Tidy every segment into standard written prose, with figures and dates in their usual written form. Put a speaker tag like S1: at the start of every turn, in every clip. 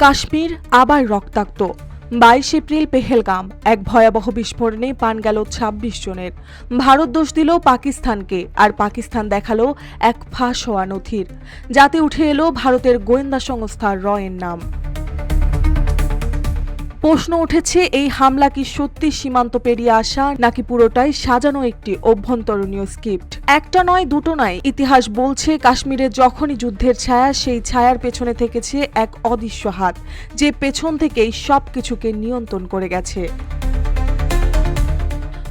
S1: কাশ্মীর আবার রক্তাক্ত। 22 এপ্রিল পেহেলগাম এক ভয়াবহ বিস্ফোরণে প্রাণ গেল 26 জনের। ভারত দোষ দিল পাকিস্তানকে, আর পাকিস্তান দেখালো এক ফাঁস হওয়া নথির, যাতে উঠে এলো ভারতের গোয়েন্দা সংস্থা রয়ের নাম। প্রশ্ন উঠেছে, এই হামলা কি সত্যি সীমান্ত পেরিয়ে আসা, নাকি পুরোটাই সাজানো একটি অভ্যন্তরীণ স্ক্রিপ্ট? একটা নয়, দুটো নয়, ইতিহাস বলছে কাশ্মীরে যখনই যুদ্ধের ছায়া, সেই ছায়ার পেছনে থেকেছে এক অদৃশ্য হাত, যে পেছন থেকেই সবকিছুকে নিয়ন্ত্রণ করে গেছে।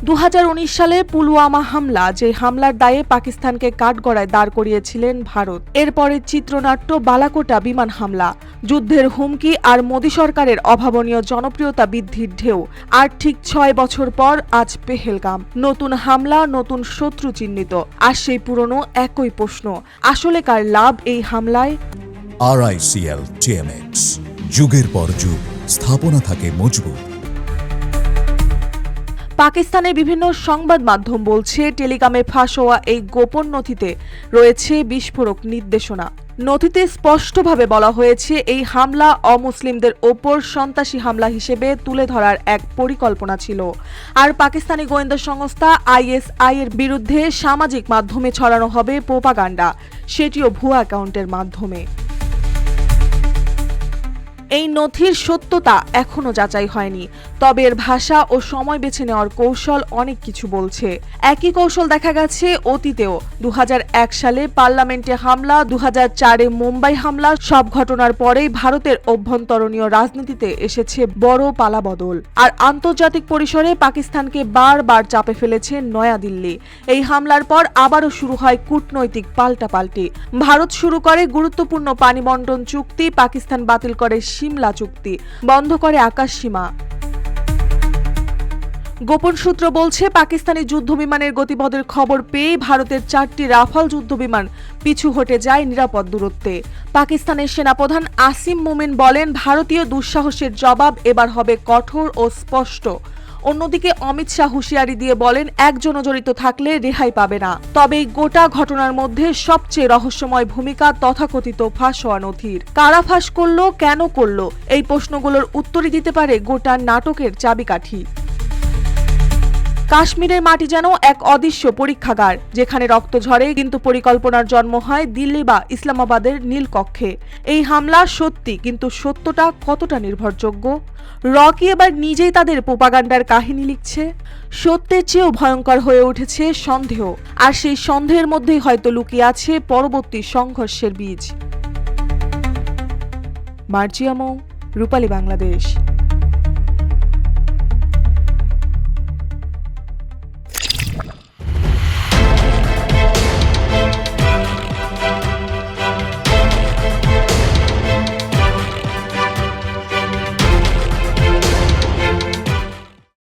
S1: 2019 সালে পুলওয়ামা হামলা, যে হামলার দায়ে পাকিস্তানকে কাঠগড়ায় দাঁড় করিয়েছিলেন ভারত। এরপরে চিত্রনাট্য বালাকোটা বিমান হামলা, যুদ্ধের হুমকি আর মোদী সরকারের অভাবনীয় জনপ্রিয়তা বৃদ্ধির ঢেউ। আর ঠিক 6 বছর পর আজ পেহেলগাম, নতুন হামলা, নতুন শত্রু চিহ্নিত, আর সেই পুরনো একই প্রশ্ন, আসলে কার লাভ এই হামলায়?
S2: RICL TMX, যুগের পর যুগ স্থাপনা থাকে মজবুত।
S1: পাকিস্তানের বিভিন্ন সংবাদ মাধ্যম বলছে, টেলিগ্রামে ফাঁস হওয়া এই গোপন নথিতে রয়েছে বিস্ফোরক নির্দেশনা। নথিতে স্পষ্টভাবে বলা হয়েছে, এই হামলা অমুসলিমদের ওপর সন্ত্রাসী হামলা হিসেবে তুলে ধরার এক পরিকল্পনা ছিল, আর পাকিস্তানি গোয়েন্দা সংস্থা ISI এর বিরুদ্ধে সামাজিক মাধ্যমে ছড়ানো হবে প্রোপাগান্ডা, সেটিও ভুয়া অ্যাকাউন্টের মাধ্যমে। এই নথির সত্যতা এখনো যাচাই হয়নি, তবে এর ভাষা ও সময় বেছে নেওয়ার কৌশল অনেক কিছু বলছে। একই কৌশল দেখা গেছে অতীতেও। 2001 সালে পার্লামেন্টে হামলা, 2004-এ মুম্বাই হামলা, সব ঘটনার পরেই ভারতের অভ্যন্তরীণ রাজনীতিতে এসেছে বড় পালাবদল। আর আন্তর্জাতিক পরিসরে পাকিস্তানকে বারবার চাপে ফেলেছে নয়াদিল্লি। এই হামলার পর আবারও শুরু হয় কূটনৈতিক পাল্টাপাল্টি। ভারত শুরু করে গুরুত্বপূর্ণ পানি বন্টন চুক্তি, পাকিস্তান বাতিল করে সিমলা চুক্তি, বন্ধ করে আকাশ সীমা। গোপন সূত্র বলছে, পাকিস্তানি যুদ্ধবিমানের গতিপথের খবর পেয়ে ভারতের 4টি রাফাল যুদ্ধবিমান পিছু হটে যায় নিরাপদ দূরত্বে। পাকিস্তানের সেনাপ্রধান আসিম মোমেন বলেন, ভারতীয় দুঃসাহসের জবাব এবার হবে কঠোর ও স্পষ্ট। অন্যদিকে অমিত শাহ হুঁশিয়ারি দিয়ে বলেন, একজনও জড়িত থাকলে রেহাই পাবে না। তবে এই গোটা ঘটনার মধ্যে সবচেয়ে রহস্যময় ভূমিকা তথাকথিত ফাঁস হওয়া নথির। কারা ফাঁস করলো, কেন করলো, এই প্রশ্নগুলোর উত্তরই দিতে পারে গোটা নাটকের চাবিকাঠি। কাশ্মীরের মাটি যেন এক অদৃশ্য পরীক্ষাগার, যেখানে রক্ত ঝরে কিন্তু পরিকল্পনার জন্ম হয় দিল্লি বা ইসলামাবাদের নীলকক্ষে। এই হামলা সত্যি, কিন্তু সত্যটা কতটা নির্ভরযোগ্য? রকি এবার নিজেই তাদের প্রোপাগান্ডার কাহিনী লিখছে। সত্যের চেয়েও ভয়ঙ্কর হয়ে উঠেছে সন্দেহ, আর সেই সন্দেহের মধ্যেই হয়তো লুকিয়ে আছে পরবর্তী সংঘর্ষের বীজ। মার্জিয়া মৌ, রূপালী বাংলাদেশ।